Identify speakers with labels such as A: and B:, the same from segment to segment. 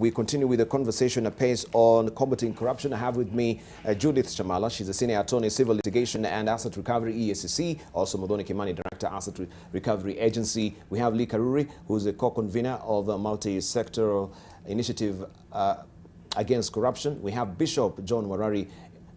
A: We continue with the conversation apace on combating corruption. I have with me Judith Shamala. She's a senior attorney, civil litigation and asset recovery, EACC. Also Muthoni Kimani, director, asset recovery agency. We have Lee Karuri, who's a co-convener of a multi-sectoral initiative against corruption. We have Bishop John Warari,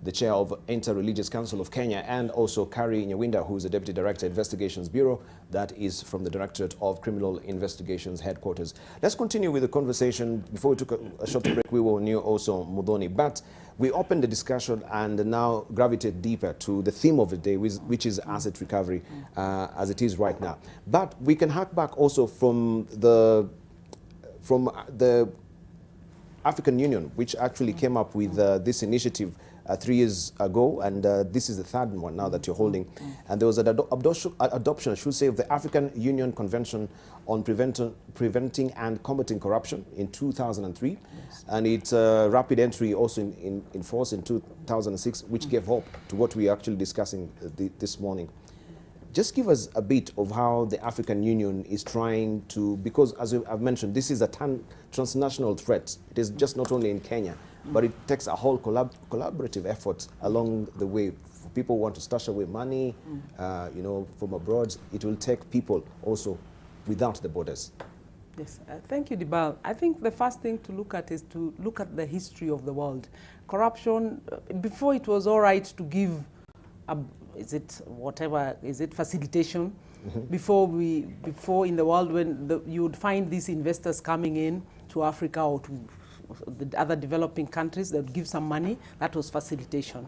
A: the chair of Inter-Religious Council of Kenya, and also Kari Nyawinda, who is the Deputy Director, Investigations Bureau. That is from the Directorate of Criminal Investigations Headquarters. Let's continue with the conversation. Before we took a short break, we will knew also Muthoni, but we opened the discussion and now gravitate deeper to the theme of the day, which is asset recovery, as it is right now. But we can hark back also from the African Union, which actually came up with this initiative 3 years ago, and this is the third one now that you're holding. And there was an adoption, I should say, of the African Union Convention on Preventing and Combating Corruption in 2003. Yes. And its rapid entry also in force in 2006, which gave hope to what we're actually discussing this morning. Just give us a bit of how the African Union is trying to, because as I've mentioned, this is a transnational threat. It is just not only in Kenya, but it takes a whole collaborative effort along the way. If people want to stash away money, you know, from abroad, it will take people also without the borders.
B: Yes, thank you, Dibal. I think the first thing to look at is to look at the history of the world. Corruption, before it was all right to give, facilitation? Before in the world when you would find these investors coming in to Africa or to the other developing countries that would give some money, that was facilitation.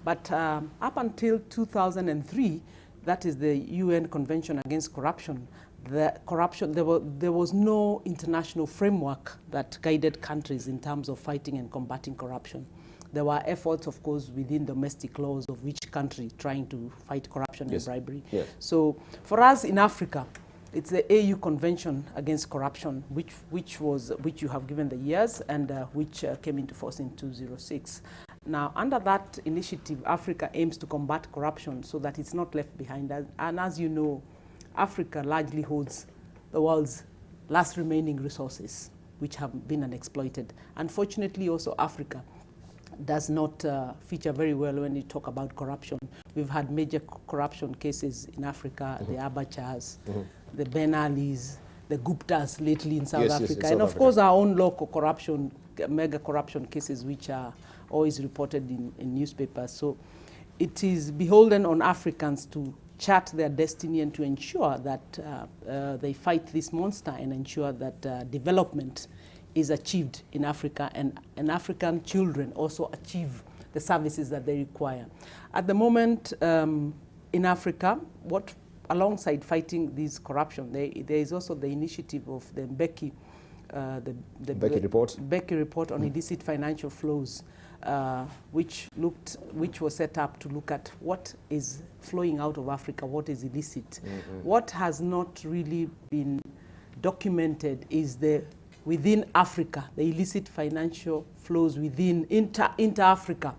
B: But up until 2003, that is the UN Convention Against Corruption, there was no international framework that guided countries in terms of fighting and combating corruption. There were efforts, of course, within domestic laws of each country trying to fight corruption and bribery. Yes. So for us in Africa, it's the AU Convention Against Corruption, which you have given the years and which came into force in 2006. Now, under that initiative, Africa aims to combat corruption so that it's not left behind. And as you know, Africa largely holds the world's last remaining resources, which have been unexploited. Unfortunately, also Africa does not feature very well when you talk about corruption. We've had major corruption cases in Africa, the Abachas, the Ben Alis, the Guptas lately in South Africa, and of course our own local corruption, mega corruption cases which are always reported in newspapers. So it is beholden on Africans to chart their destiny and to ensure that they fight this monster and ensure that development is achieved in Africa and African children also achieve the services that they require. At the moment in Africa, alongside fighting this corruption, there is also the initiative of the Mbeki, Mbeki report on illicit financial flows, which was set up to look at what is flowing out of Africa, what is illicit. What has not really been documented is within Africa, the illicit financial flows within inter-Africa,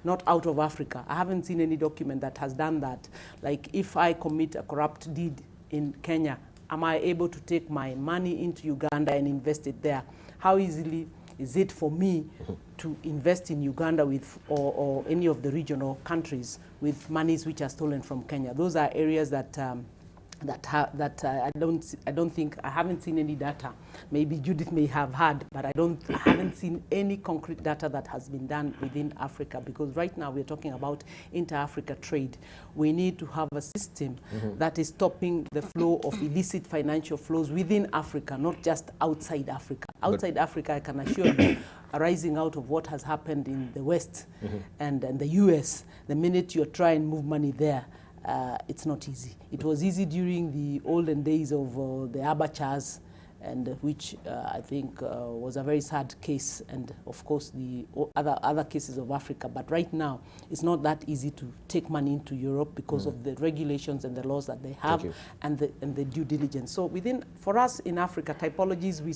B: not out of Africa. I haven't seen any document that has done that. Like if I commit a corrupt deed in Kenya, am I able to take my money into Uganda and invest it there? How easily is it for me to invest in Uganda or any of the regional countries with monies which are stolen from Kenya? Those are areas that I haven't seen any data. Maybe Judith may have had, but I haven't seen any concrete data that has been done within Africa, because right now we're talking about inter-Africa trade. We need to have a system that is stopping the flow of illicit financial flows within Africa, not just outside Africa. Outside Africa, I can assure you, arising out of what has happened in the West and the US, the minute you try and move money there, it's not easy. It was easy during the olden days of the Abachas, and which I think was a very sad case, and of course the other cases of Africa. But right now, it's not that easy to take money into Europe because of the regulations and the laws that they have and the due diligence. So for us in Africa, typologies we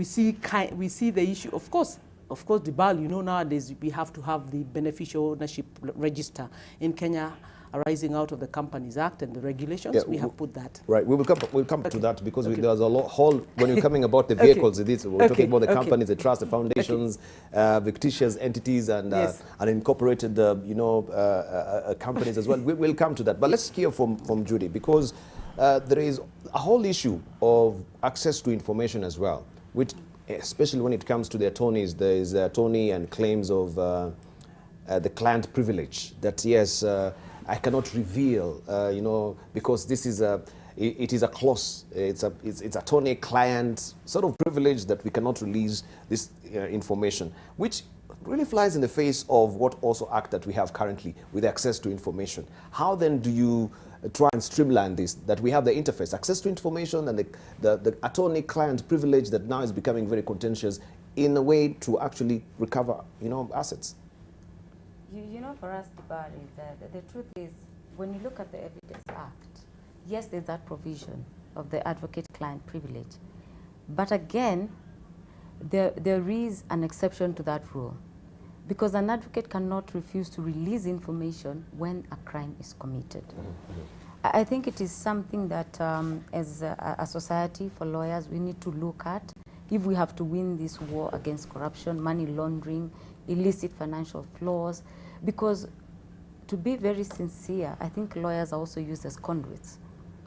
B: see the issue. Of course, Dibal, you know, nowadays we have to have the beneficial ownership register. In Kenya, arising out of the Companies Act and the regulations. We have put that.
A: Right. We'll come to that because there's a whole, when you're coming about the
B: Okay.
A: vehicles, we're talking about the companies, the trusts, the foundations, fictitious entities, and unincorporated, companies as well. We'll come to that. But let's hear from Judy, because there is a whole issue of access to information as well, which, especially when it comes to the attorneys, there is the attorney and claims of the client privilege, that yes, I cannot reveal, because this is it is a clause. It's attorney-client sort of privilege that we cannot release this information, which really flies in the face of what also act that we have currently with access to information. How then do you try and streamline this, that we have the interface, access to information, and the attorney-client privilege that now is becoming very contentious in a way to actually recover, assets?
C: For us, the truth is, when you look at the Evidence Act, yes, there's that provision of the advocate-client privilege. But again, there is an exception to that rule, because an advocate cannot refuse to release information when a crime is committed. I think it is something that, as a society for lawyers, we need to look at if we have to win this war against corruption, money laundering, illicit financial flows, because to be very sincere, I think lawyers are also used as conduits.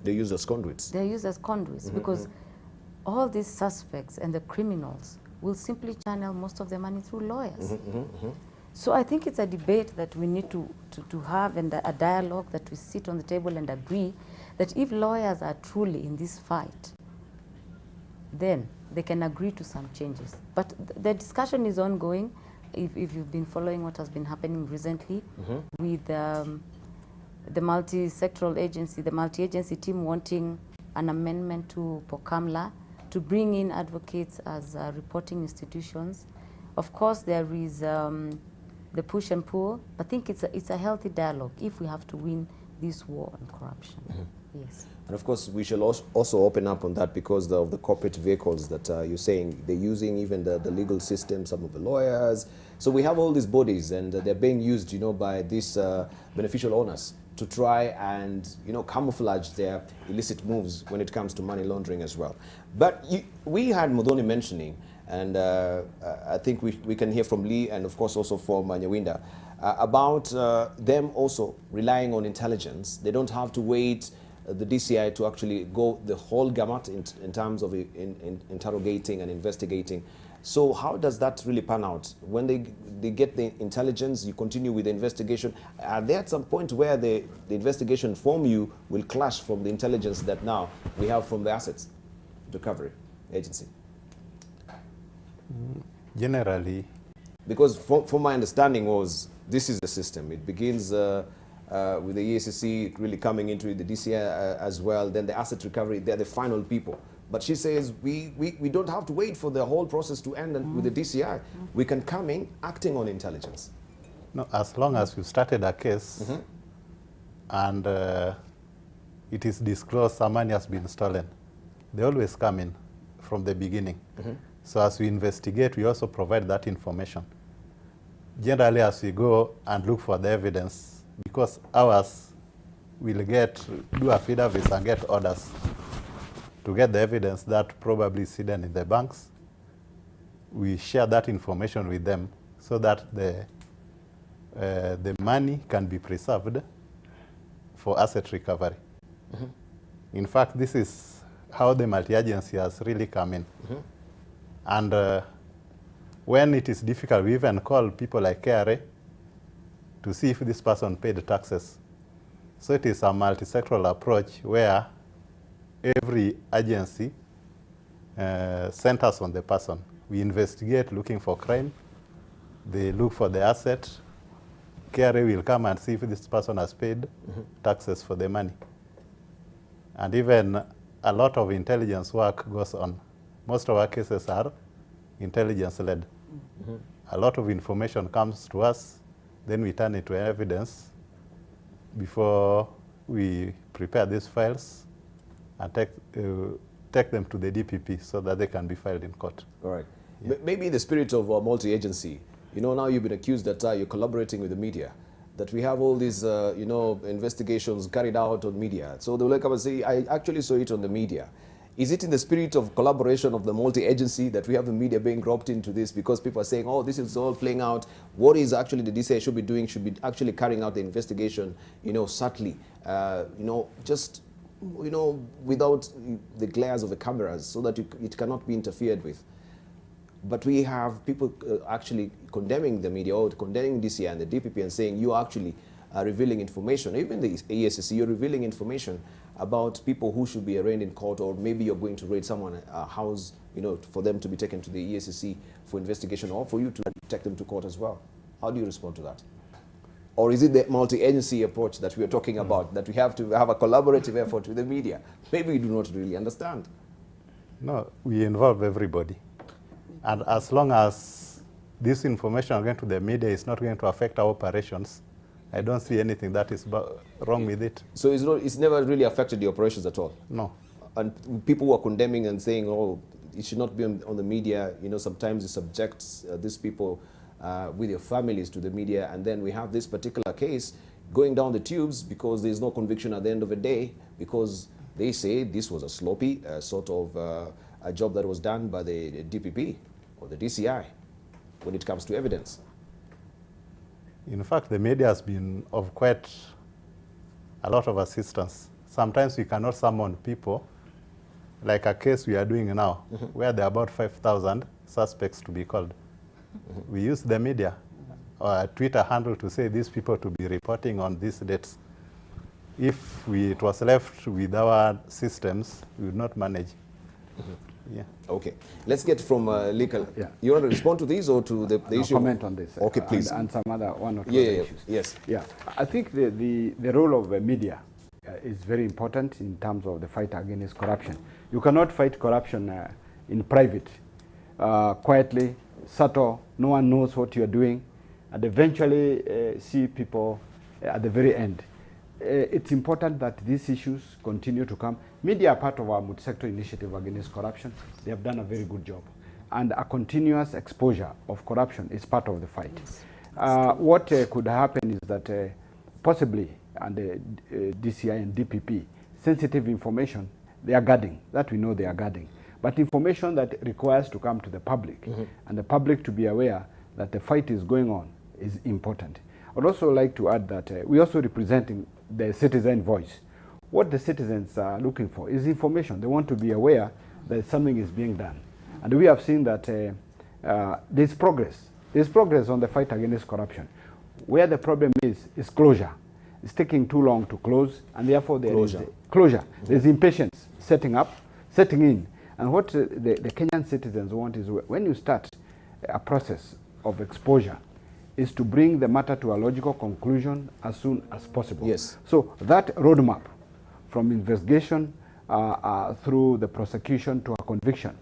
A: They're used as conduits? They're
C: used as conduits because all these suspects and the criminals will simply channel most of their money through lawyers. So I think it's a debate that we need to have, and a dialogue that we sit on the table and agree that if lawyers are truly in this fight, then they can agree to some changes. But the discussion is ongoing. If you've been following what has been happening recently with the multi-sectoral agency, the multi-agency team wanting an amendment to POCAMLA to bring in advocates as reporting institutions. Of course, there is the push and pull. I think it's a healthy dialogue if we have to win this war on corruption. Yes.
A: And of course, we shall also open up on that because of the corporate vehicles that you're saying they're using, even the legal system, some of the lawyers. So we have all these bodies, and they're being used, by these beneficial owners to try and, camouflage their illicit moves when it comes to money laundering as well. But we had Muthoni mentioning, and I think we can hear from Lee and of course also from Nyawinda about them also relying on intelligence. They don't have to wait the DCI to actually go the whole gamut in terms of interrogating and investigating. So how does that really pan out? When they get the intelligence, you continue with the investigation. Are there at some point where the investigation from you will clash from the intelligence that now we have from the assets recovery agency?
D: Generally.
A: Because from my understanding was, this is the system. It begins with the ESCC really coming into the DCI as well, then the asset recovery, they're the final people. But she says we don't have to wait for the whole process to end with the DCI. We can come in acting on intelligence.
D: No, as long as you started a case and it is disclosed some money has been stolen, they always come in from the beginning. So as we investigate, we also provide that information. Generally, as we go and look for the evidence, because ours will do affidavits and get orders to get the evidence that probably is hidden in the banks. We share that information with them so that the money can be preserved for asset recovery. In fact, this is how the multi-agency has really come in. And when it is difficult, we even call people like KRA to see if this person paid taxes. So it is a multi-sectoral approach where every agency centers on the person. We investigate looking for crime. They look for the asset. KRA will come and see if this person has paid taxes for the money. And even a lot of intelligence work goes on. Most of our cases are intelligence-led. A lot of information comes to us, then we turn it to evidence before we prepare these files and take them to the DPP so that they can be filed in court.
A: All right. Yeah. Maybe in the spirit of multi-agency, now you've been accused that you're collaborating with the media. that we have all these, you know, investigations carried out on media. So they will come and say, I actually saw it on the media. Is it in the spirit of collaboration of the multi-agency that we have the media being roped into this because people are saying, oh, this is all playing out. What is actually the DCI should be doing, should be actually carrying out the investigation, you know, subtly, you know, just, you know, without the glares of the cameras so that it cannot be interfered with. But we have people actually condemning the media or condemning DCI and the DPP and saying you actually are revealing information. Even the ESCC, you're revealing information about people who should be arraigned in court, or maybe you're going to raid someone's house, you know, for them to be taken to the ESCC for investigation, or for you to take them to court as well. How do you respond to that? Or is it the multi-agency approach that we are talking about, that we have to have a collaborative effort with the media? Maybe we do not really understand.
D: No, we involve everybody. And as long as this information going to the media is not going to affect our operations, I don't see anything that is wrong with it. So
A: it's never really affected the operations at all?
D: No.
A: And people who are condemning and saying, oh, it should not be on the media, you know, sometimes it subjects these people with their families to the media, and then we have this particular case going down the tubes because there's no conviction at the end of the day, because they say this was a sloppy sort of a job that was done by the DPP or the DCI when it comes to evidence.
D: In fact, the media has been of quite a lot of assistance. Sometimes we cannot summon people, like a case we are doing now, where there are about 5,000 suspects to be called. We use the media or a Twitter handle to say these people to be reporting on these dates. If it was left with our systems, we would not manage. Yeah.
A: Okay. Let's get from legal.
E: Yeah.
A: You want to respond to these or to the issue?
E: Comment on this.
A: Okay, please.
E: And some other one or two
A: Yeah,
E: other
A: yeah,
E: issues.
A: yes.
E: Yeah. I think the role of the media is very important in terms of the fight against corruption. You cannot fight corruption in private, quietly, subtle. No one knows what you're doing, and eventually see people at the very end. It's important that these issues continue to come. Media are part of our multi-sector initiative against corruption. They have done a very good job. And a continuous exposure of corruption is part of the fight. Yes. What could happen is that possibly under DCI and DPP, sensitive information, they are guarding. That we know they are guarding. But information that requires to come to the public, and the public to be aware that the fight is going on, is important. I'd also like to add that we're also representing the citizen voice. What the citizens are looking for is information. They want to be aware that something is being done. And we have seen that there's progress. There's progress on the fight against corruption. Where the problem is closure. It's taking too long to close, and therefore there is closure. There's impatience setting in. And what the Kenyan citizens want is, when you start a process of exposure, is to bring the matter to a logical conclusion as soon as possible.
A: Yes.
E: So that roadmap from investigation through the prosecution to a conviction,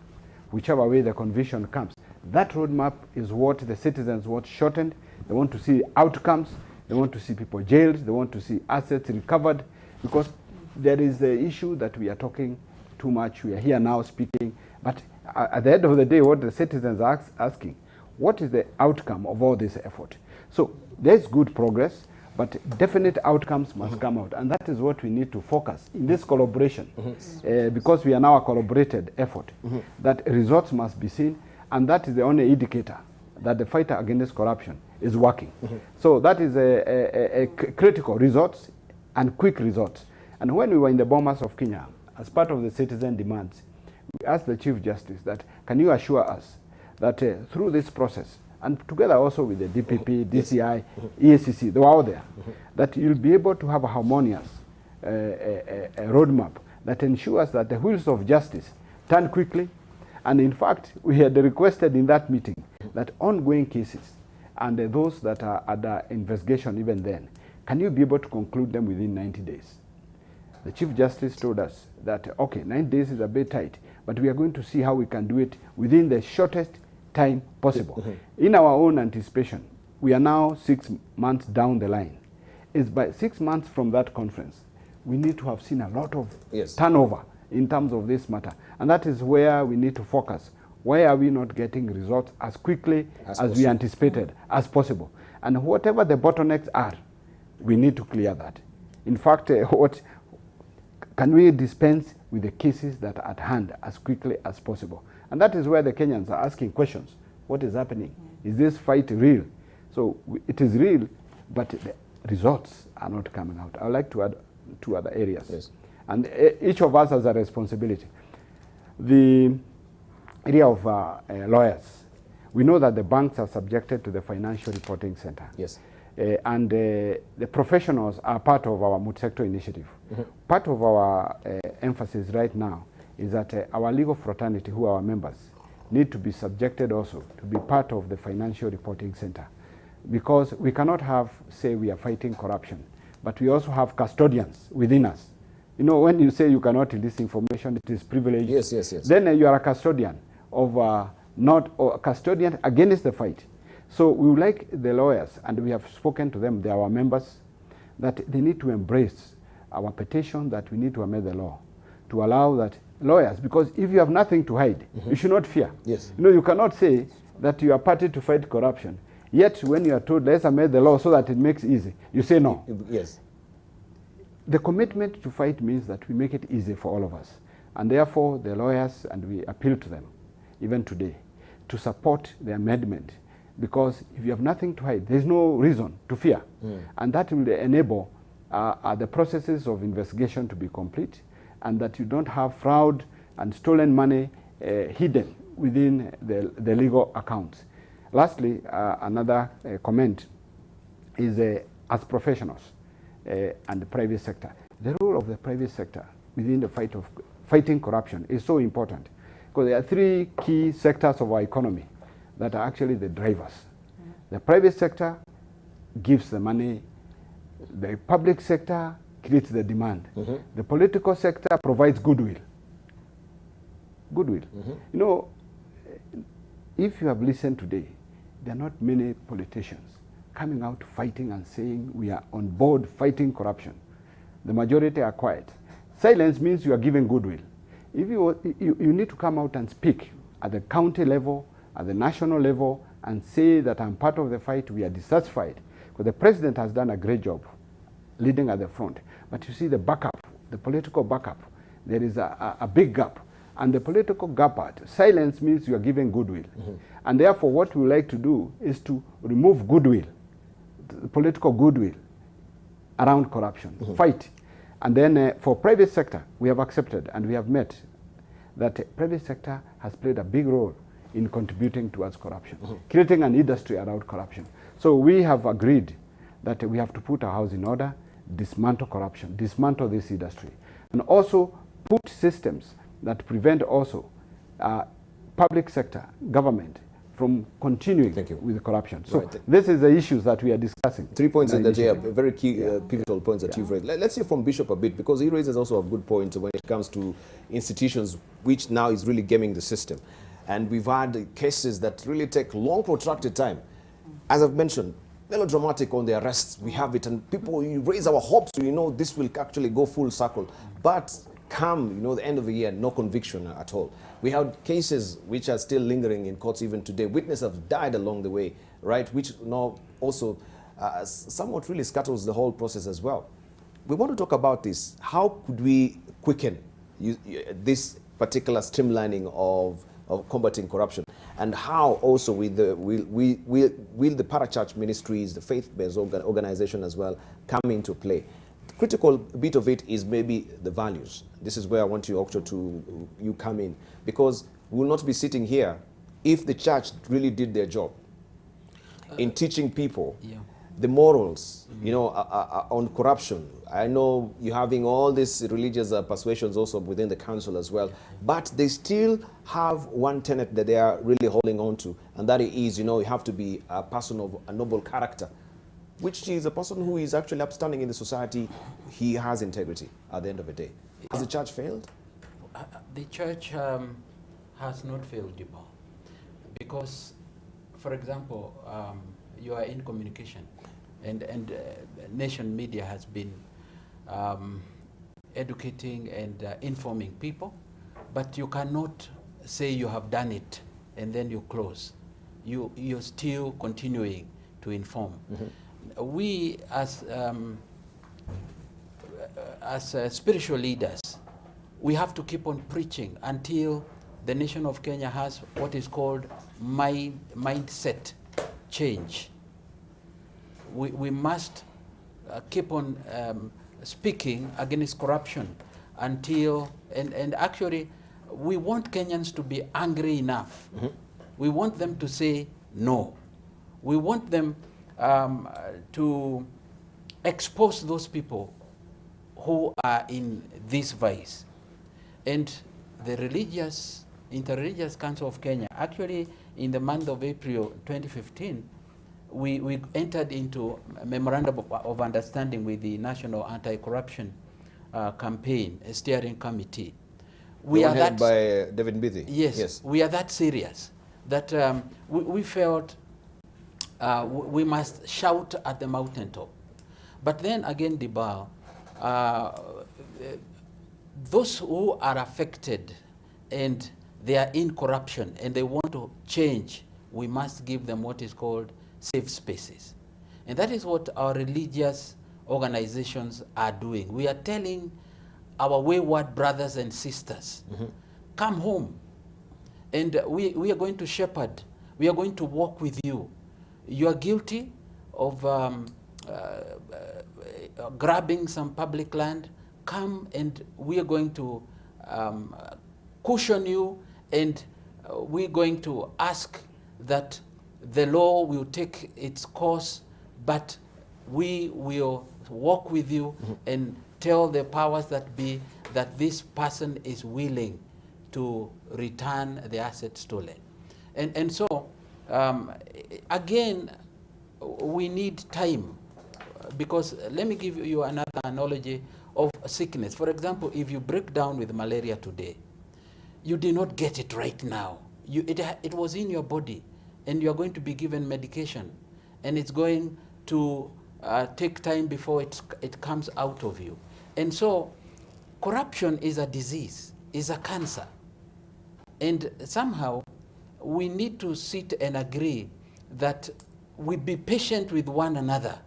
E: whichever way the conviction comes, that roadmap is what the citizens want shortened. They want to see outcomes. They want to see people jailed. They want to see assets recovered, because there is the issue that we are talking too much. We are here now speaking, but at the end of the day, what the citizens are asking, what is the outcome of all this effort? So there's good progress, but definite outcomes must come out, and that is what we need to focus in this collaboration, because we are now a collaborated effort, that results must be seen, and that is the only indicator that the fight against corruption is working. So that is a critical results and quick results. And when we were in the Bomas of Kenya, as part of the citizen demands, we asked the Chief Justice that, can you assure us that through this process, and together also with the DPP, DCI, ESCC, they were all there, that you'll be able to have a harmonious a roadmap that ensures that the wheels of justice turn quickly. And in fact, we had requested in that meeting that ongoing cases and those that are under investigation even then, can you be able to conclude them within 90 days? The Chief Justice told us that, okay, 90 days is a bit tight, but we are going to see how we can do it within the shortest time possible. In our own anticipation, we are now 6 months down the line. It's by 6 months from that conference, we need to have seen a lot of turnover in terms of this matter. And that is where we need to focus. Why are we not getting results as quickly as we anticipated as possible? And whatever the bottlenecks are, We need to clear that. In fact, what can we dispense with the cases that are at hand as quickly as possible? And that is where the Kenyans are asking questions. What is happening? Is this fight real? So it is real, but the results are not coming out. I would like to add two other areas.
A: Yes.
E: And each of us has a responsibility. The area of lawyers. We know that the banks are subjected to the Financial Reporting Center.
A: Yes.
E: And the professionals are part of our multi-sector initiative. Part of our emphasis right now is that our legal fraternity, who are our members, need to be subjected also to be part of the Financial Reporting Center. Because we cannot have, say, we are fighting corruption, but we also have custodians within us. You know, when you say you cannot release information, it is privileged.
A: Yes, yes, yes.
E: Then you are a custodian of not or a custodian against the fight. So we would like the lawyers, and we have spoken to them, they are our members, that they need to embrace our petition that we need to amend the law to allow that lawyers, because if you have nothing to hide, you should not fear.
A: Yes.
E: You know, you cannot say that you are party to fight corruption, yet when you are told, let's amend the law so that it makes easy, you say no.
A: Yes.
E: The commitment to fight means that we make it easy for all of us. And therefore, the lawyers, and we appeal to them, even today, to support the amendment. Because if you have nothing to hide, there's no reason to fear. And that will enable the processes of investigation to be complete, and that you don't have fraud and stolen money hidden within the legal accounts. Lastly, another comment is as professionals and the private sector. The role of the private sector within the fight of fighting corruption is so important, because there are three key sectors of our economy that are actually the drivers. The private sector gives the money, the public sector creates the demand, the political sector provides goodwill. Goodwill. You know, if you have listened today, there are not many politicians coming out fighting and saying we are on board fighting corruption. The majority are quiet. Silence means you are giving goodwill. If you need to come out and speak at the county level, at the national level, and say that I'm part of the fight, we are dissatisfied. Because the president has done a great job leading at the front. But you see the backup, the political backup, there is a big gap. And the political gap part, silence means you are giving goodwill. And therefore what we like to do is to remove goodwill, the political goodwill around corruption, fight. And then for private sector, we have accepted and we have met that private sector has played a big role in contributing towards corruption, creating an industry around corruption. So we have agreed that we have to put our house in order, dismantle corruption, dismantle this industry, and also put systems that prevent also public sector, government, from continuing with corruption. So this is the issues that we are discussing.
A: 3 points that are very key, pivotal points that you've raised. Let's hear from Bishop a bit, because he raises also a good point when it comes to institutions, which now is really gaming the system. And we've had cases that really take long, protracted time. As I've mentioned, melodramatic on the arrests, we have it, and people, you raise our hopes, you know, this will actually go full circle. But come, you know, the end of the year, no conviction at all. We have cases which are still lingering in courts even today. Witnesses have died along the way, right? Which now also somewhat really scatters the whole process as well. We want to talk about this. How could we quicken this particular streamlining of combating corruption, and how also with the will the parachurch ministries, the faith-based organization as well, come into play? The critical bit of it is maybe the values. This is where I want you, Octo, to come in, because we will not be sitting here if the church really did their job in teaching people the morals, you know, on corruption. I know you're having all these religious persuasions also within the council as well, but they still have one tenet that they are really holding on to, and that is, you know, you have to be a person of a noble character, which is a person who is actually upstanding in the society. He has integrity at the end of the day. Has the church failed?
F: The church has not failed, Jibo, because, for example, you are in communication, and nation media has been educating and informing people, but you cannot say you have done it and then you close. You're still continuing to inform. we as spiritual leaders, we have to keep on preaching until the nation of Kenya has what is called mindset change. We must keep on speaking against corruption until, and actually, we want Kenyans to be angry enough. Mm-hmm. We want them to say no. We want them to expose those people who are in this vice. And the Interreligious Council of Kenya, actually in the month of April 2015, we entered into a memorandum of understanding with the National Anti-Corruption Campaign, a steering committee.
A: We are that by David Mbithi.
F: Yes, we are that serious that we felt we must shout at the mountaintop. But then again, Dibal, those who are affected and they are in corruption and they want to change, we must give them what is called safe spaces. And that is what our religious organizations are doing. We are telling our wayward brothers and sisters, mm-hmm. come home. And we are going to shepherd. We are going to walk with you. You are guilty of grabbing some public land. Come and we are going to cushion you, and we're going to ask that the law will take its course, but we will walk with you mm-hmm. and tell the powers that be that this person is willing to return the asset stolen. And so, again, we need time, because let me give you another analogy of sickness. For example, if you break down with malaria today, you did not get it right now. It was in your body, and you are going to be given medication, and it's going to take time before it comes out of you. And so corruption is a disease, is a cancer. And somehow we need to sit and agree that we be patient with one another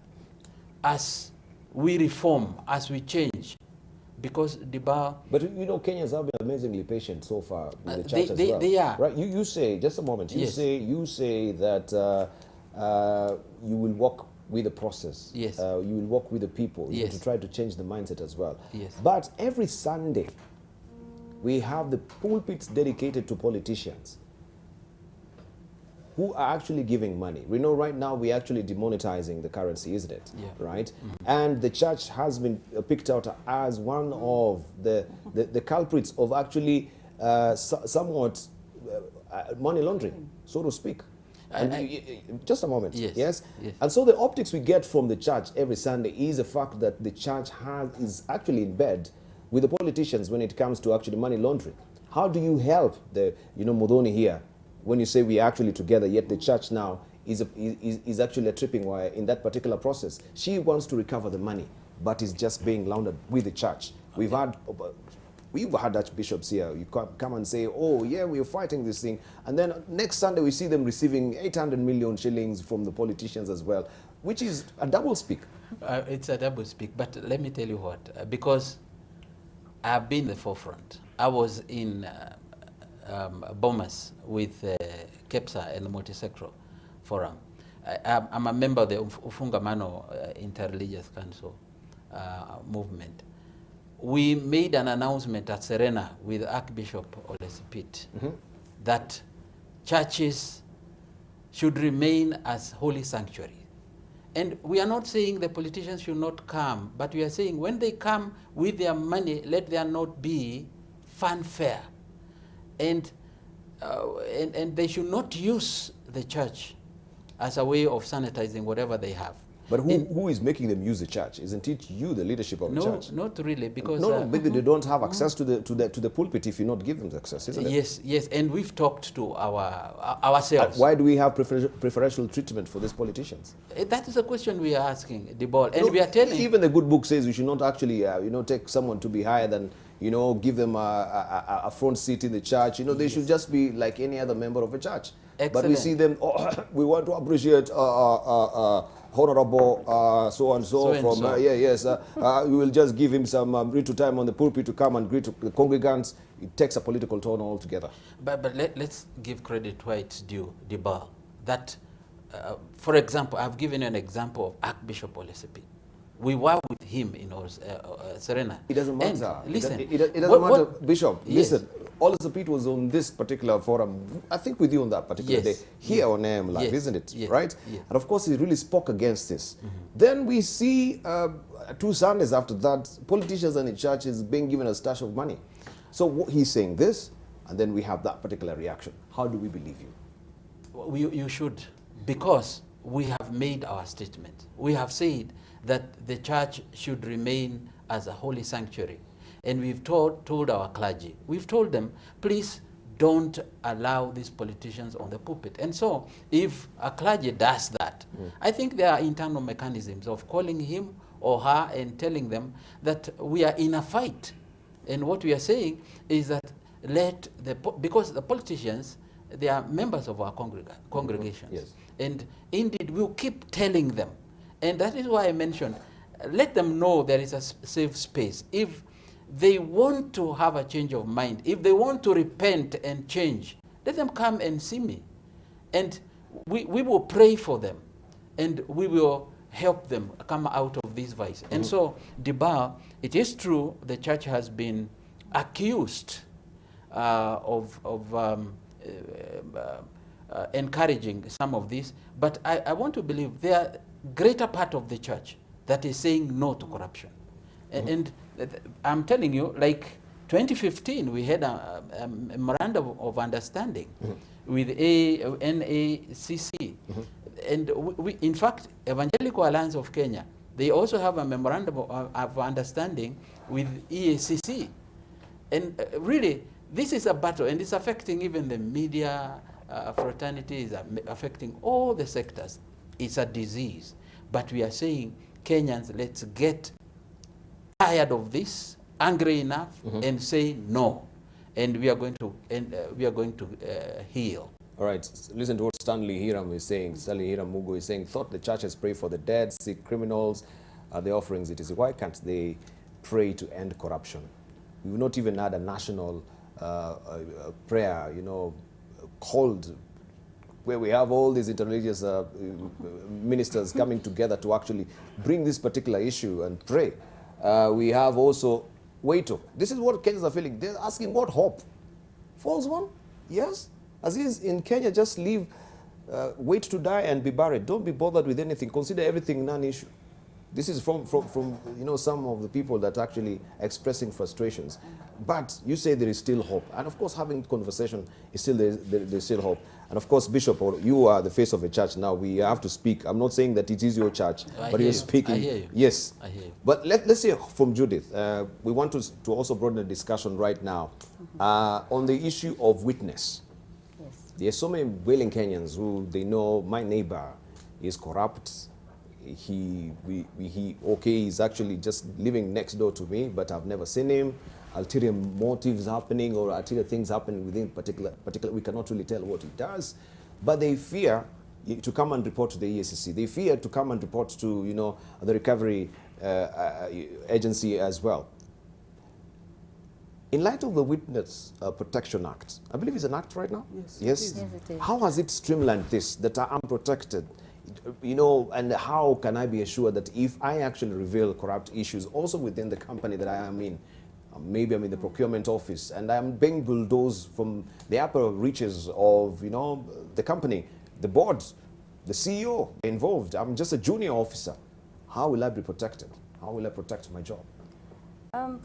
F: as we reform, as we change. Because
A: But you know, Kenyans have been amazingly patient so far with the church as well.
F: They are.
A: Right? You say, just a moment, you say that you will walk with the process.
F: Yes.
A: You will walk with the people.
F: Yes.
A: To try to change the mindset as well.
F: Yes.
A: But every Sunday, we have the pulpits dedicated to politicians who are actually giving money. We know right now we're actually demonetizing the currency, isn't it?
F: Yeah.
A: Right? Mm-hmm. And the church has been picked out as one of the culprits of actually somewhat money laundering, so to speak. And just a moment.
F: Yes.
A: Yes?
F: Yes.
A: And so the optics we get from the church every Sunday is the fact that the church is actually in bed with the politicians when it comes to actually money laundering. How do you help the, Modoni here, when you say we are actually together, yet the church now is actually a tripping wire in that particular process? She wants to recover the money, but is just being laundered with the church. Okay. We've had archbishops here. You come and say, oh, yeah, we're fighting this thing. And then next Sunday, we see them receiving 800 million shillings from the politicians as well, which is a double speak.
F: It's a double speak. But let me tell you what, because I've been in the forefront. I was in Bomas with KEPSA and the Multisectoral Forum. I'm a member of the Ufungamano Interreligious Council movement. We made an announcement at Serena with Archbishop Olesipit mm-hmm. that churches should remain as holy sanctuaries. And we are not saying the politicians should not come, but we are saying when they come with their money, let there not be fanfare. And they should not use the church as a way of sanitizing whatever they have.
A: But who is making them use the church? Isn't it you, the leadership of the church?
F: No, not really, because
A: maybe they don't have access to the pulpit if you not give them the access, isn't it?
F: Yes, and we've talked to ourselves.
A: Why do we have preferential treatment for these politicians?
F: That is a question we are asking, the ball, and we are telling.
A: Even the good book says we should not actually, take someone to be higher than, give them a front seat in the church. They should just be like any other member of a church. But we
F: Excellent.
A: see them, we want to appreciate Honorable so-and-so from, we will just give him some little time on the pulpit to come and greet the congregants. It takes a political tone altogether.
F: But let's give credit where it's due, Dibal. That, for example, I've given you an example of Archbishop Olesepi. We were with him in Serena.
A: It doesn't matter.
F: And listen,
A: it doesn't matter, Bishop.
F: Yes.
A: Listen, all the people was on this particular forum, I think with you on that particular
F: Yes.
A: day, here on AM Live,
F: Yes.
A: isn't it?
F: Yes.
A: Right?
F: Yes.
A: And of course, he really spoke against this. Then we see 2 Sundays after that, politicians and the churches being given a stash of money. So he's saying this, and then we have that particular reaction. How do we believe you?
F: You should, because we have made our statement. We have said that the church should remain as a holy sanctuary. And we've told our clergy, we've told them, please don't allow these politicians on the pulpit. And so if a clergy does that, I think there are internal mechanisms of calling him or her and telling them that we are in a fight. And what we are saying is that because the politicians, they are members of our congregations.
A: Yes.
F: And indeed, we'll keep telling them. And that is why I mentioned, let them know there is a safe space. If they want to have a change of mind, if they want to repent and change, let them come and see me. And we will pray for them. And we will help them come out of this vice. And so, Diba, it is true the church has been accused of encouraging some of this, but I want to believe there are greater part of the church that is saying no to corruption. And I'm telling you, like 2015, we had a memorandum of understanding with NACC. And we, in fact, Evangelical Alliance of Kenya, they also have a memorandum of understanding with EACC. And really, this is a battle, and it's affecting even the media fraternity, is affecting all the sectors. It's a disease. But we are saying, Kenyans, let's get tired of this, angry enough, and say no. And we are going to heal.
A: All right, listen to what Stanley Hiram is saying. Stanley Hiram Mugo is saying, thought the churches pray for the dead, sick, criminals, the offerings it is. Why can't they pray to end corruption? We've not even had a national prayer, called, where we have all these interreligious ministers coming together to actually bring this particular issue and pray. We have also, this is what Kenyans are feeling. They're asking, what hope? False one? Yes. As is in Kenya, just leave, wait to die and be buried. Don't be bothered with anything. Consider everything non-issue. This is from some of the people that are actually expressing frustrations. But you say there is still hope. And of course, having conversation is still there's still hope. And of course, Bishop, you are the face of a church now. We have to speak. I'm not saying that it is your church, but you're speaking.
F: I hear you.
A: Yes.
F: I hear you.
A: But let's hear from Judith. We want to also broaden the discussion right now on the issue of witness.
C: Yes.
A: There are so many willing Kenyans who they know my neighbor is corrupt. He's actually just living next door to me, but I've never seen him. Ulterior motives happening or ulterior things happening within particular, we cannot really tell what he does. But they fear to come and report to the EACC. They fear to come and report to, the recovery agency as well. In light of the Witness Protection Act, I believe it's an act right now?
B: Yes.
A: Yes?
C: Yes, it is.
A: How has it streamlined this, that I'm protected? And how can I be assured that if I actually reveal corrupt issues also within the company that I am in, maybe I'm in the procurement office and I'm being bulldozed from the upper reaches of, the company, the board, the CEO involved. I'm just a junior officer. How will I be protected? How will I protect my job?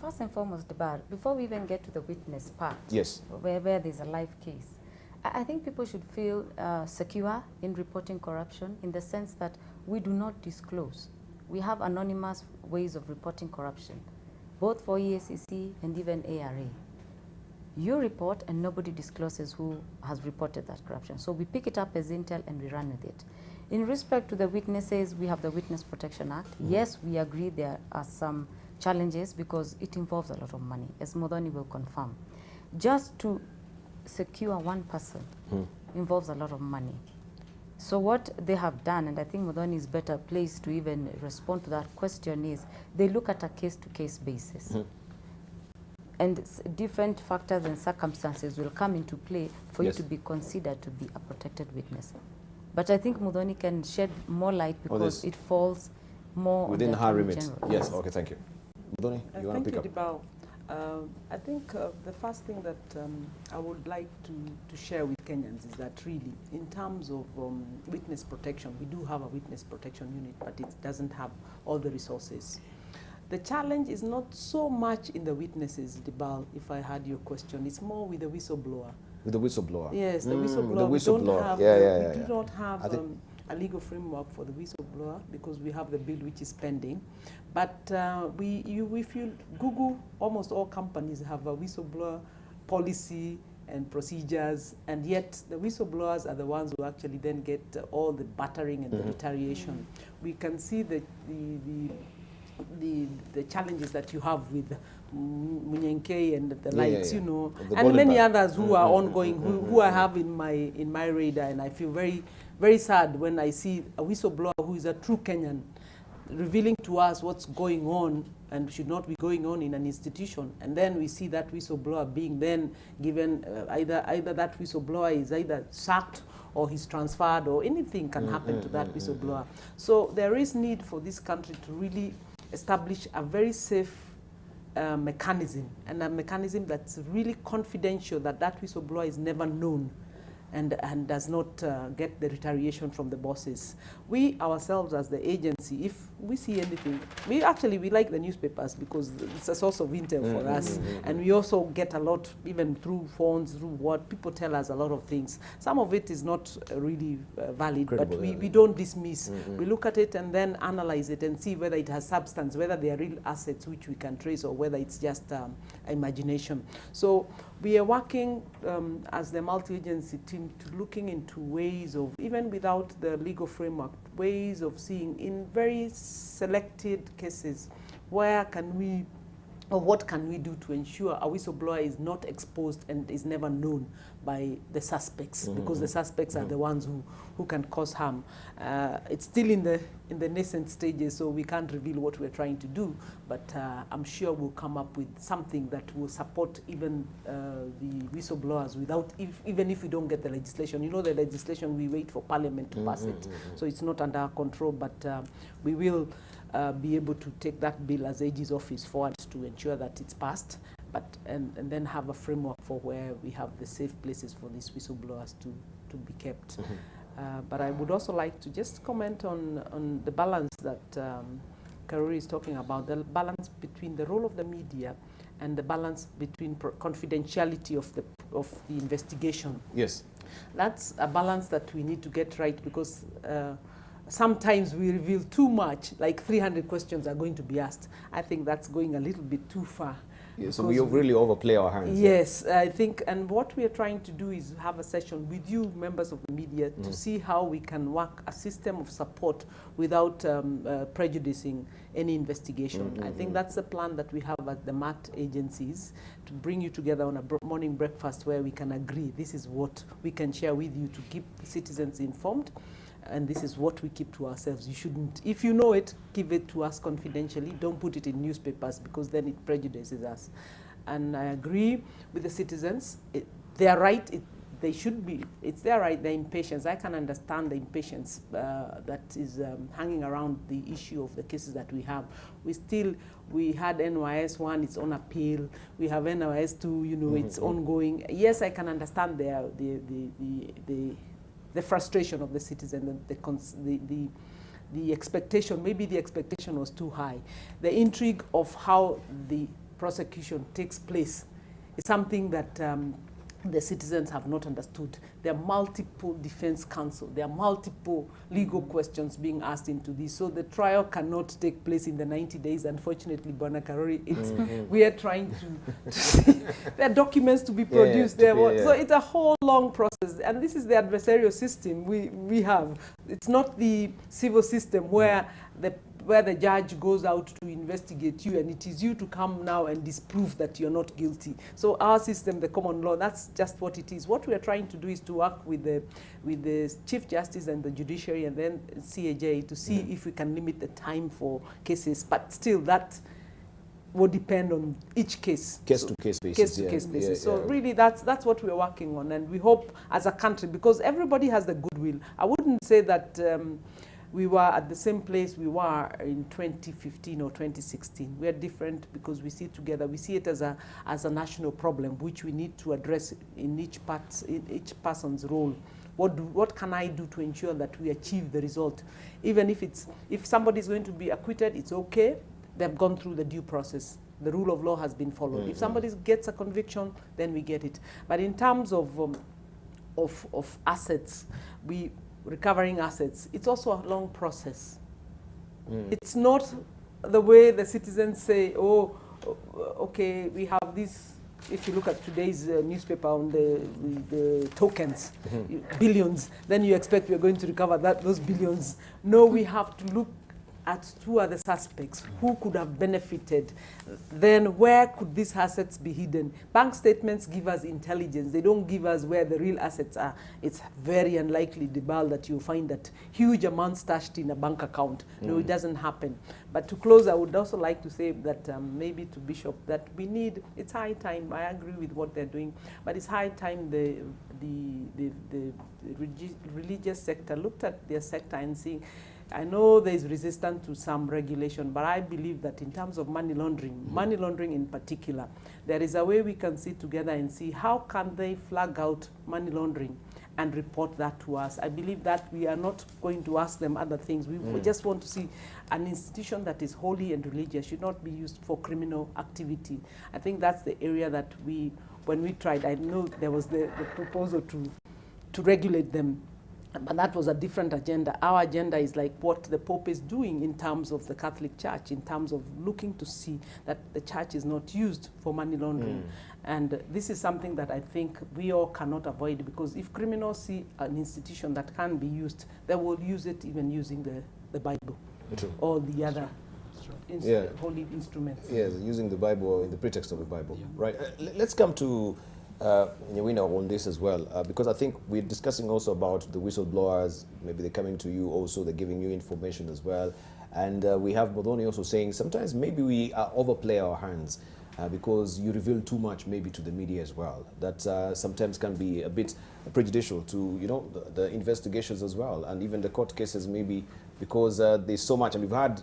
C: First and foremost, before we even get to the witness part,
A: Yes.
C: where there's a live case, I think people should feel secure in reporting corruption in the sense that we do not disclose. We have anonymous ways of reporting corruption, both for EACC and even ARA. You report and nobody discloses who has reported that corruption. So we pick it up as intel and we run with it. In respect to the witnesses, we have the Witness Protection Act. Yes, we agree there are some challenges because it involves a lot of money, as Modoni will confirm. Just to secure one person, involves a lot of money. So what they have done, and I think Muthoni is better placed to even respond to that question, is they look at a case-to-case basis. And different factors and circumstances will come into play for you to be considered to be a protected witness. But I think Muthoni can shed more light because it falls more
A: within her remit.
C: General.
A: Yes, okay, thank you. Muthoni, you want to pick up?
B: Dibao. I think the first thing that I would like to share with Kenyans is that really, in terms of witness protection, we do have a witness protection unit, but it doesn't have all the resources. The challenge is not so much in the witnesses, Dibal, if I had your question. It's more with the whistleblower.
A: With the whistleblower?
B: Yes, the whistleblower.
A: The whistleblower.
B: We do not have a legal framework for the whistleblower because we have the bill which is pending. But if you Google, almost all companies have a whistleblower policy and procedures, and yet the whistleblowers are the ones who actually then get all the battering and the retaliation. We can see the challenges that you have with Munyenke and the likes, you know, and many others who are ongoing, who I have in my radar, and I feel very, very sad when I see a whistleblower who is a true Kenyan revealing to us what's going on and should not be going on in an institution, and then we see that whistleblower being then given either that whistleblower is either sacked or he's transferred, or anything can happen to that whistleblower. So there is need for this country to really establish a very safe mechanism, and a mechanism that's really confidential, that whistleblower is never known and does not get the retaliation from the bosses. We ourselves as the agency, if we see anything, we like the newspapers because it's a source of intel for us, and we also get a lot, even through phones, through what people tell us a lot of things. Some of it is not really valid,
A: credible,
B: but we don't dismiss. We look at it and then analyze it and see whether it has substance, whether they are real assets which we can trace, or whether it's just imagination. So we are working as the multi-agency team to looking into ways of, even without the legal framework, ways of seeing in very selected cases, where can we, or what can we do to ensure a whistleblower is not exposed and is never known by the suspects, because the suspects are the ones who can cause harm. It's still in the nascent stages, so we can't reveal what we're trying to do, but I'm sure we'll come up with something that will support even the whistleblowers without, even if we don't get the legislation. You know, the legislation, we wait for Parliament to pass it, so it's not under our control, but we will be able to take that bill as AG's office forward to ensure that it's passed, and then have a framework for where we have the safe places for these whistleblowers to be kept. But I would also like to just comment on the balance that Karuri is talking about, the balance between the role of the media and the balance between confidentiality of the investigation.
A: Yes.
B: That's a balance that we need to get right, because sometimes we reveal too much, like 300 questions are going to be asked. I think that's going a little bit too far.
A: Yeah, so we really overplay our hands.
B: Yes, I think, and what we are trying to do is have a session with you, members of the media, to see how we can work a system of support without prejudicing any investigation. I think that's the plan that we have at the MAT agencies, to bring you together on a morning breakfast where we can agree this is what we can share with you to keep citizens informed, and this is what we keep to ourselves. You shouldn't, if you know it, give it to us confidentially. Don't put it in newspapers, because then it prejudices us. And I agree with the citizens. They are right. They should be. It's their right. Their impatience. I can understand the impatience that is hanging around the issue of the cases that we have. We had NYS 1, it's on appeal. We have NYS 2, you know, it's ongoing. Yes, I can understand the frustration of the citizen, and the expectation, maybe the expectation was too high. The intrigue of how the prosecution takes place is something that the citizens have not understood. There are multiple defense counsel. There are multiple legal questions being asked into this. So the trial cannot take place in the 90 days. Unfortunately, Bwana Karori, we are trying to see. There are documents to be produced. So it's a whole long process. And this is the adversarial system we have. It's not the civil system where the judge goes out to investigate you, and it is you to come now and disprove that you're not guilty. So our system, the common law, that's just what it is. What we are trying to do is to to work with the Chief Justice and the judiciary and then CAJ to see if we can limit the time for cases. But still, that will depend on each case.
A: Case-to-case basis.
B: Case-to-case basis. So really, that's what we're working on, and we hope as a country, because everybody has the goodwill. I wouldn't say that we were at the same place we were in 2015 or 2016. We are different because we see it together. We see it as a national problem, which we need to address in each person's role. What can I do to ensure that we achieve the result? Even if somebody is going to be acquitted, it's okay. They've gone through the due process. The rule of law has been followed. If somebody gets a conviction, then we get it. But in terms of assets, recovering assets, it's also a long process. It's not the way the citizens say, oh, okay, we have this. If you look at today's newspaper on the tokens, billions, then you expect we're going to recover those billions. No, we have to look at who are the suspects, who could have benefited, then where could these assets be hidden. Bank statements give us intelligence. They don't give us where the real assets are. It's very unlikely, Dibal, that you'll find that huge amounts stashed in a bank account. No, it doesn't happen. But to close, I would also like to say that maybe to Bishop, that it's high time, I agree with what they're doing, but it's high time the religious sector looked at their sector and seeing, I know there is resistance to some regulation, but I believe that in terms of money laundering in particular, there is a way we can sit together and see how can they flag out money laundering and report that to us. I believe that we are not going to ask them other things. We just want to see an institution that is holy and religious should not be used for criminal activity. I think that's the area that when we tried, I know there was the proposal to regulate them. But that was a different agenda. Our agenda is like what the Pope is doing in terms of the Catholic Church, in terms of looking to see that the church is not used for money laundering. And this is something that I think we all cannot avoid, because if criminals see an institution that can be used, they will use it even using the Bible or the other holy instruments.
A: Yes, using the Bible in the pretext of the Bible. Yeah. Right. Let's come to Nyawina on this as well, because I think we're discussing also about the whistleblowers. Maybe they're coming to you also, they're giving you information as well. And we have Modoni also saying sometimes maybe we overplay our hands because you reveal too much maybe to the media as well. That sometimes can be a bit prejudicial to, the investigations as well, and even the court cases maybe, because there's so much. And we've had,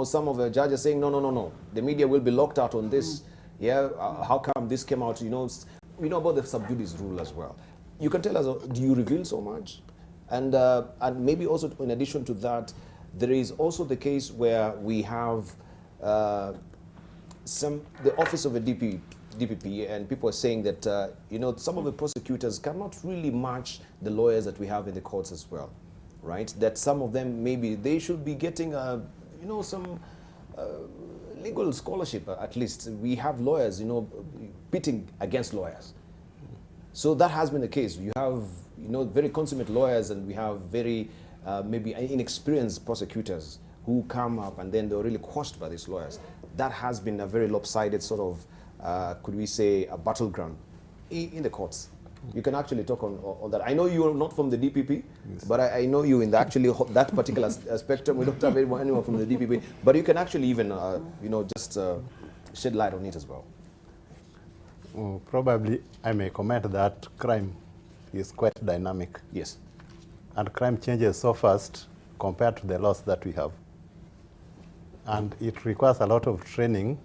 A: some of the judges saying, no, the media will be locked out on this. Yeah, how come this came out? We know about the sub judice rule as well. You can tell us, do you reveal so much? And maybe also in addition to that, there is also the case where we have the office of a DPP, and people are saying that some of the prosecutors cannot really match the lawyers that we have in the courts as well, right? That some of them maybe they should be getting some legal scholarship. At least we have lawyers, pitting against lawyers. So that has been the case. You have, very consummate lawyers, and we have very maybe inexperienced prosecutors who come up and then they're really quashed by these lawyers. That has been a very lopsided sort of, could we say, a battleground in the courts. You can actually talk on that. I know you're not from the DPP, yes, but I know you in that particular spectrum. We don't have anyone from the DPP, but you can actually even, just shed light on it as well.
D: Probably I may comment that crime is quite dynamic.
A: Yes.
D: And crime changes so fast compared to the laws that we have. And it requires a lot of training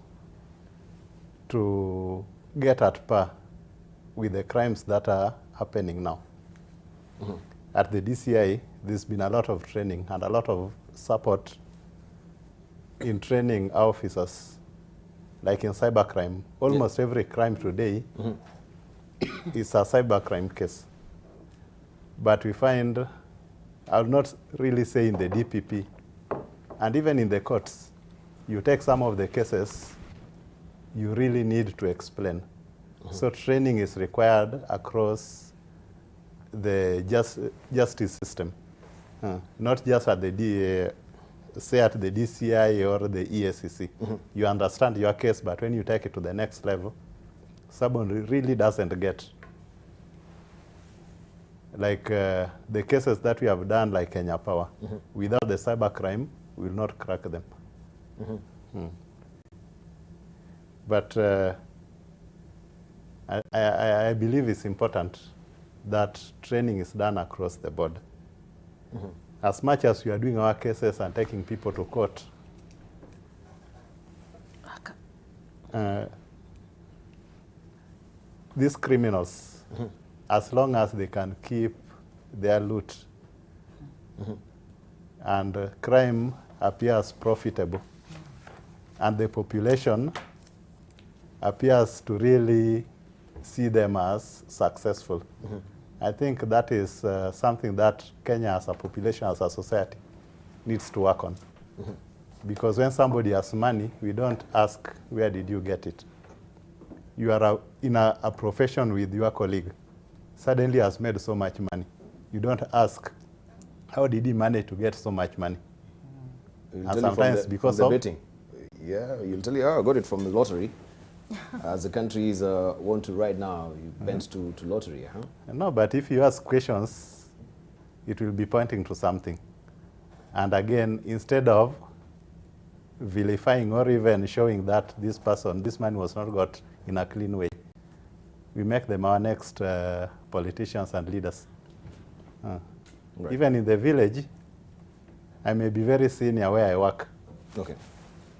D: to get at par with the crimes that are happening now. At the DCI, there's been a lot of training and a lot of support in training our officers. Like in cybercrime, almost every crime today is a cybercrime case. But we find, I'll not really say in the DPP, and even in the courts, you take some of the cases, you really need to explain. So training is required across the justice system, not just at the at the DCI or the ESCC. You understand your case, but when you take it to the next level, someone really doesn't get. Like the cases that we have done, like Kenya Power, without the cybercrime, we will not crack them. But I believe it's important that training is done across the board. As much as we are doing our cases and taking people to court, these criminals, as long as they can keep their loot, and crime appears profitable, and the population appears to really see them as successful. I think that is something that Kenya as a population, as a society, needs to work on. Because when somebody has money, we don't ask, where did you get it? You are in a profession with your colleague, suddenly has made so much money. You don't ask, how did he manage to get so much money?
A: You'll
D: And sometimes because of
A: betting. Yeah, you'll tell you, oh, I got it from the lottery. As the countries want to right now, you bent to lottery, huh?
D: No, but if you ask questions, it will be pointing to something. And again, instead of vilifying or even showing that this man was not got in a clean way, we make them our next politicians and leaders.
A: Right.
D: Even in the village, I may be very senior where I work.
A: Okay.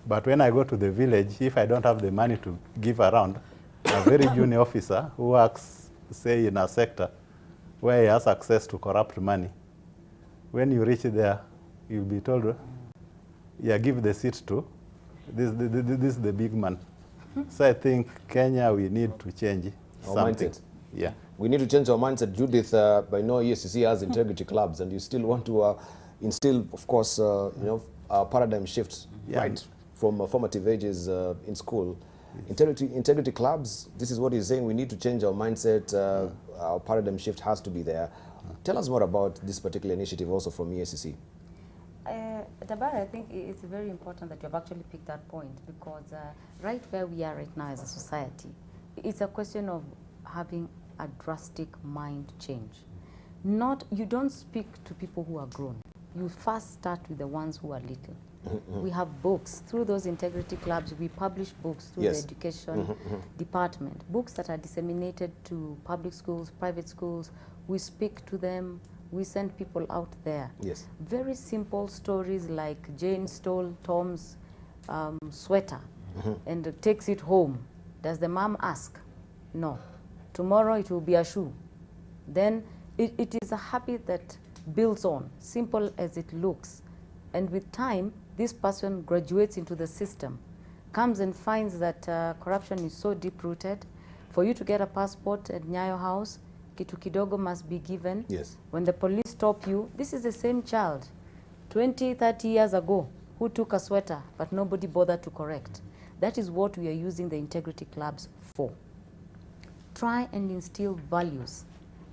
D: But when I go to the village, if I don't have the money to give around, a very junior officer who works, say, in a sector where he has access to corrupt money, when you reach there, you'll be told, yeah, give the seat to this is the big man. So I think Kenya, we need to change
A: Our
D: something.
A: mindset.
D: Yeah.
A: We need to change our mindset. Judith, I know ESCC has integrity clubs, and you still want to instill, of course, paradigm shifts,
D: Yeah.
A: right, from formative ages in school. Integrity clubs, this is what he's saying. We need to change our mindset. Our paradigm shift has to be there. Tell us more about this particular initiative also from ESCC.
C: Dabar, I think it's very important that you have actually picked that point, because right where we are right now as a society, it's a question of having a drastic mind change. You don't speak to people who are grown. You first start with the ones who are little. We have books. Through those integrity clubs, we publish books through
A: Yes.
C: the education department. Books that are disseminated to public schools, private schools. We speak to them. We send people out there.
A: Yes.
C: Very simple stories like Jane stole Tom's sweater and takes it home. Does the mom ask? No. Tomorrow it will be a shoe. Then it is a habit that builds on, simple as it looks. And with time, this person graduates into the system, comes and finds that corruption is so deep-rooted. For you to get a passport at Nyayo House, kitu kidogo must be given.
A: Yes.
C: When the police stop you, this is the same child 20, 30 years ago who took a sweater, but nobody bothered to correct. That is what we are using the integrity clubs for. Try and instill values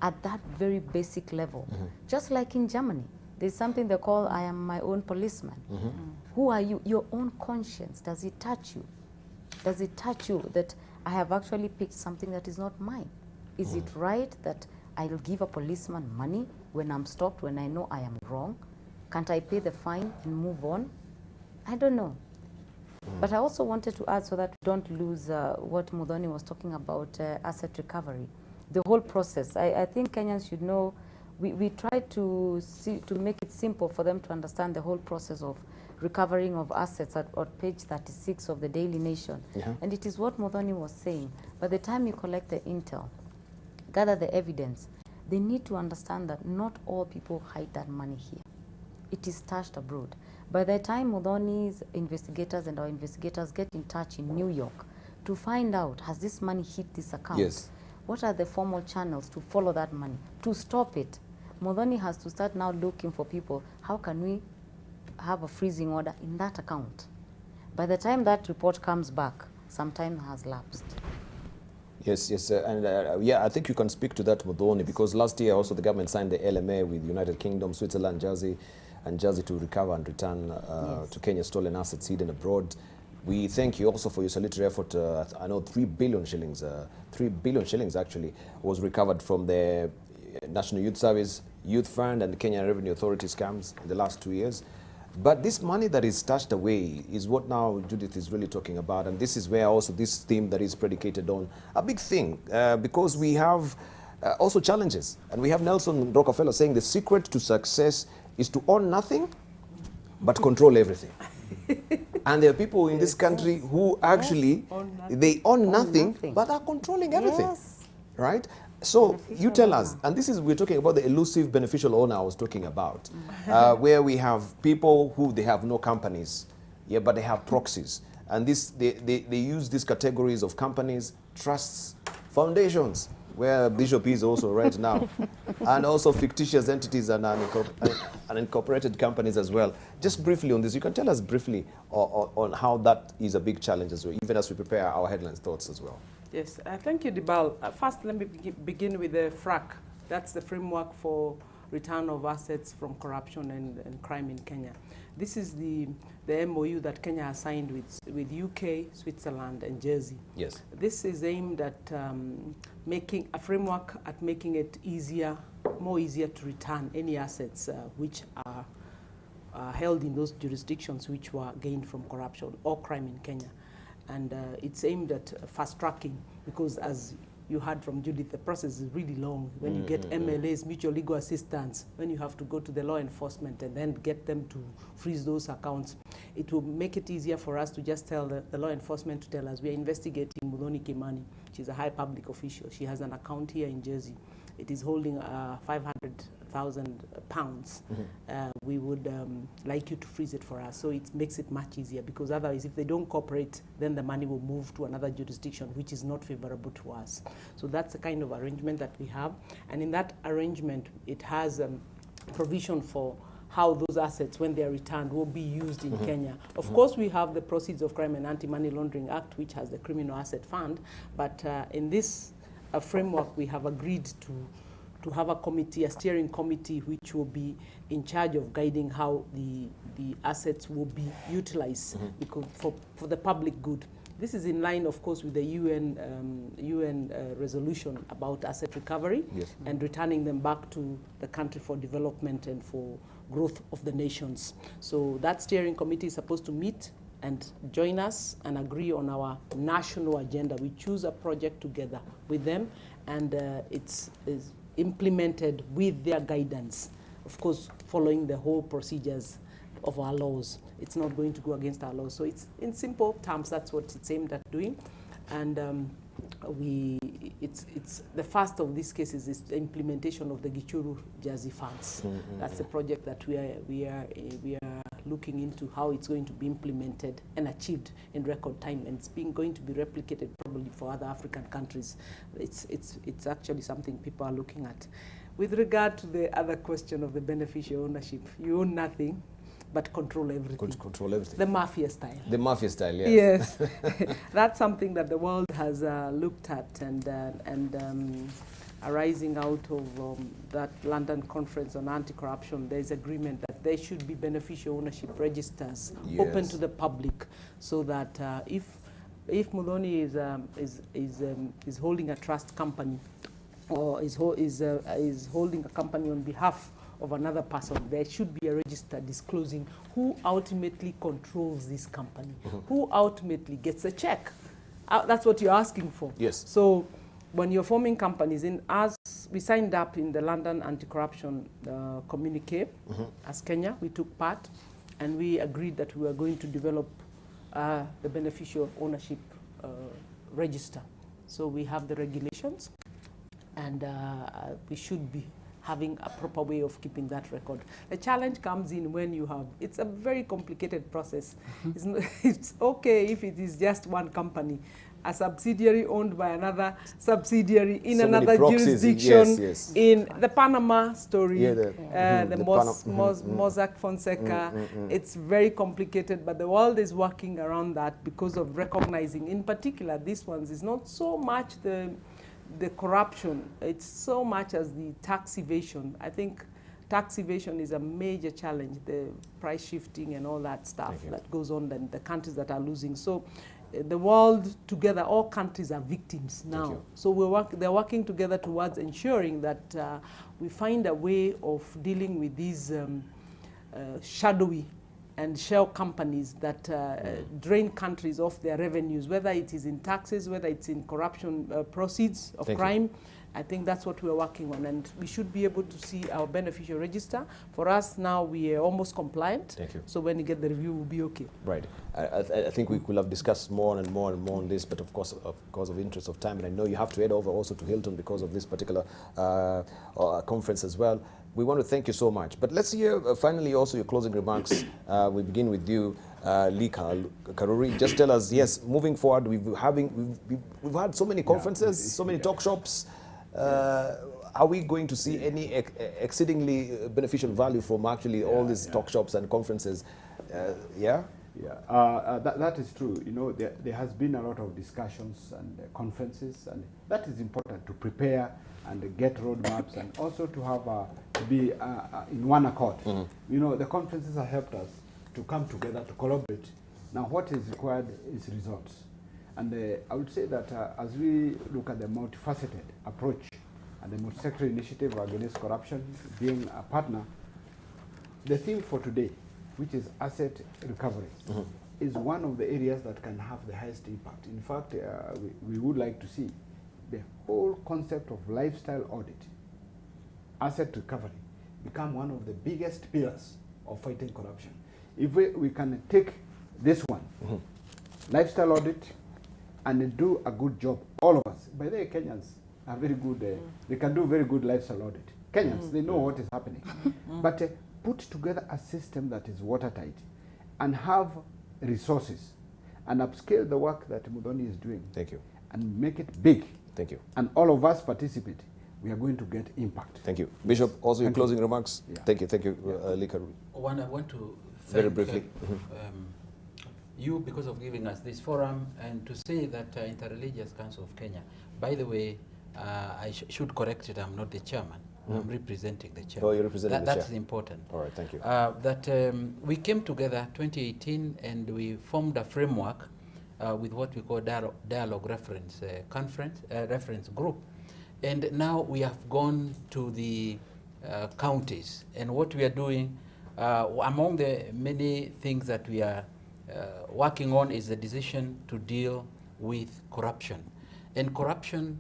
C: at that very basic level. Just like in Germany, there's something they call, I am my own policeman. Who are you? Your own conscience. Does it touch you? Does it touch you that I have actually picked something that is not mine? Is it right that I'll give a policeman money when I'm stopped, when I know I am wrong? Can't I pay the fine and move on? I don't know. But I also wanted to add, so that we don't lose what Mudhoni was talking about, asset recovery. The whole process. I think Kenyans should know, we try to make it simple for them to understand the whole process of recovering of assets at page 36 of the Daily Nation. And it is what Mudhoni was saying. By the time you collect the intel, gather the evidence, they need to understand that not all people hide that money here. It is stashed abroad. By the time Mudhoni's investigators and our investigators get in touch in New York to find out, has this money hit this account?
A: Yes.
C: What are the formal channels to follow that money, to stop it? Mudhoni has to start now looking for people. How can we have a freezing order in that account? By the time that report comes back, some time has lapsed.
A: Yes, yes, yeah, I think you can speak to that, Mudhoni, because last year also the government signed the LMA with United Kingdom, Switzerland, Jersey to recover and return to Kenya stolen assets hidden abroad. We thank you also for your salutary effort. I know 3 billion shillings, 3 billion shillings actually was recovered from the National Youth Service, Youth Fund, and the Kenya Revenue Authority scams in the last 2 years. But this money that is stashed away is what now Judith is really talking about. And this is where also this theme that is predicated on a big thing, because we have also challenges. And we have Nelson Rockefeller saying the secret to success is to own nothing, but control everything. And there are people in this country who actually, they own nothing, but are controlling everything, right? So you tell us, and this is, we're talking about the elusive beneficial owner I was talking about, where we have people who they have no companies, yeah, but they have proxies. And this, they use these categories of companies, trusts, foundations, where Bishop is also right now, and also fictitious entities and unincorporated companies as well. Just briefly on this, you can tell us briefly on how that is a big challenge as well, even as we prepare our headlines thoughts as well.
B: Yes, thank you, Dibal. First, let me begin with the FRAC. That's the framework for return of assets from corruption and crime in Kenya. This is the MOU that Kenya has signed with UK, Switzerland, and Jersey.
A: Yes.
B: This is aimed at making a framework at making it more easier to return any assets which are held in those jurisdictions which were gained from corruption or crime in Kenya. And it's aimed at fast tracking, because as you heard from Judith, the process is really long. When you get MLAs, mutual legal assistance, when you have to go to the law enforcement and then get them to freeze those accounts, it will make it easier for us to just tell the law enforcement to tell us, we are investigating Muthoni Kimani. She's a high public official. She has an account here in Jersey. It is holding 500,000 pounds. We would like you to freeze it for us. So it makes it much easier, because otherwise if they don't cooperate, then the money will move to another jurisdiction, which is not favorable to us. So that's the kind of arrangement that we have. And in that arrangement, it has provision for how those assets, when they are returned, will be used in Kenya. Of course, we have the Proceeds of Crime and Anti-Money Laundering Act, which has the Criminal Asset Fund. But in this framework, we have agreed to have a committee, a steering committee, which will be in charge of guiding how the assets will be utilized because for the public good. This is in line, of course, with the UN resolution about asset recovery and returning them back to the country for development and for growth of the nations. So that steering committee is supposed to meet and join us and agree on our national agenda. We choose a project together with them, and it's implemented with their guidance, of course, following the whole procedures of our laws. It's not going to go against our laws. So it's, in simple terms, that's what it's aimed at doing. And it's the first of these cases is the implementation of the Gichuru Jersey funds. That's the project that we are looking into, how it's going to be implemented and achieved in record time, and it's going to be replicated probably for other African countries. It's actually something people are looking at. With regard to the other question of the beneficial ownership, you own nothing but control everything. Control everything. The mafia style. The mafia style, yes. Yes. That's something that the world has looked at, and arising out of that London conference on anti-corruption, there's agreement that there should be beneficial ownership registers open to the public, so that if Muthoni is holding a trust company, or is holding a company on behalf of another person, there should be a register disclosing who ultimately controls this company, who ultimately gets a check. That's what you're asking for. Yes. So when you're forming companies, as we signed up in the London anti-corruption communique, as Kenya, we took part, and we agreed that we were going to develop the beneficial ownership register. So we have the regulations, and we should be having a proper way of keeping that record. The challenge comes in when you have, it's a very complicated process. It's okay if it is just one company, a subsidiary owned by another subsidiary in another jurisdiction. In the Panama story, the Mossack Fonseca, it's very complicated, but the world is working around that because of recognizing, in particular, these ones is not so much the corruption, it's so much as the tax evasion. I think tax evasion is a major challenge, the price shifting and all that stuff that goes on, and the countries that are losing. So the world together, all countries are victims now.
A: you.
B: So they're working together towards ensuring that we find a way of dealing with these shadowy and shell companies that drain countries of their revenues, whether it is in taxes, whether it's in corruption proceeds of crime. I think that's what we're working on, and we should be able to see our beneficial register. For us now, we are almost compliant.
A: Thank you.
B: So when you get the review, we'll be okay.
A: Right. I think we could have discussed more and more and more on this, but of course, because of interest of time, and I know you have to head over also to Hilton because of this particular conference as well. We want to thank you so much. But let's hear finally also your closing remarks. We begin with you, Lika Karuri. Just tell us, yes, moving forward, we've had so many conferences, so many talk shops. Are we going to see any exceedingly beneficial value from actually all these talk shops and conferences? Yeah?
E: Yeah, that is true. You know, there has been a lot of discussions and conferences, and that is important to prepare and get roadmaps, and also to have to be in one accord. You know, the conferences have helped us to come together to collaborate. Now, what is required is results. And I would say that as we look at the multifaceted approach and the multi-sector initiative against corruption being a partner, the theme for today, which is asset recovery, is one of the areas that can have the highest impact. In fact, we would like to see the whole concept of lifestyle audit, asset recovery, become one of the biggest pillars of fighting corruption. If we can take this one, lifestyle audit, and do a good job, all of us. By the way, Kenyans are very good, they can do very good lifestyle audit. Kenyans, they know what is happening. But put together a system that is watertight and have resources and upscale the work that Muthoni is doing.
A: Thank you.
E: And make it big.
A: Thank you.
E: And all of us participate. We are going to get impact.
A: Thank you. Bishop, also your closing remarks?
E: Yeah.
A: Thank you, Lika.
F: One, I want to thank
A: Very briefly.
F: you because of giving us this forum, and to say that Interreligious Council of Kenya, by the way, I should correct it, I'm not the chairman. I'm representing the chair.
A: Oh, you're representing the chair.
F: That's important.
A: All right, thank you.
F: That we came together 2018 and we formed a framework with what we call dialogue reference conference, reference group. And now we have gone to the counties, and what we are doing, among the many things that we are working on, is the decision to deal with corruption. And corruption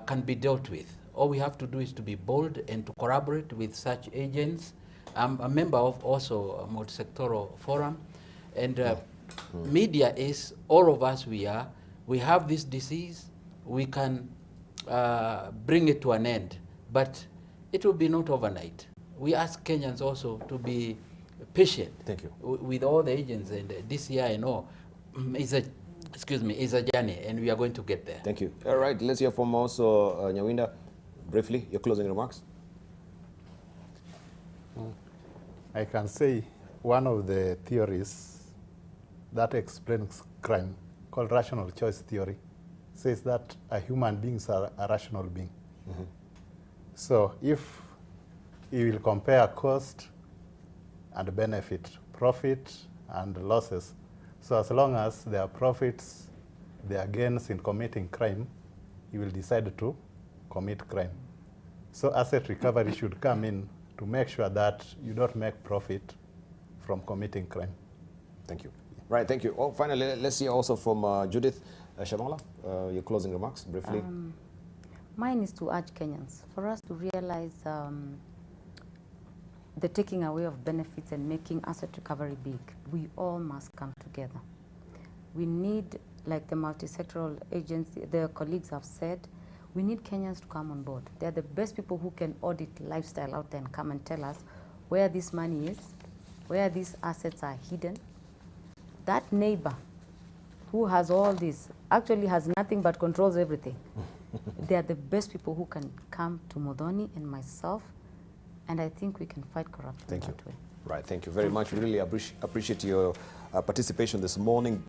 F: can be dealt with. All we have to do is to be bold and to collaborate with such agents. I'm a member of also a multi-sectoral forum, and media is, all of us we have this disease, we can bring it to an end, but it will be not overnight. We ask Kenyans also to be patient.
A: Thank you.
F: With all the agents and DCI and all. It's a journey, and we are going to get there.
A: Thank you. All right, let's hear from also Nyawinda. Briefly, your closing remarks.
D: I can say one of the theories that explains crime, called rational choice theory, says that a human beings are a rational being. So if you will compare cost and benefit, profit and losses, so as long as there are profits, there are gains in committing crime, you will decide to commit crime. So asset recovery should come in to make sure that you don't make profit from committing crime.
A: Thank you. Right, thank you. Oh, finally, let's hear also from Judith Shamala, your closing remarks, briefly.
C: Mine is to urge Kenyans, for us to realize the taking away of benefits and making asset recovery big. We all must come together. We need, like the multi-sectoral agency, the colleagues have said, we need Kenyans to come on board. They're the best people who can audit lifestyle out there and come and tell us where this money is, where these assets are hidden. That neighbor who has all this actually has nothing but controls everything. They are the best people who can come to Muthoni and myself, and I think we can fight corruption that way.
A: Right, thank you very much. We really appreciate your participation this morning.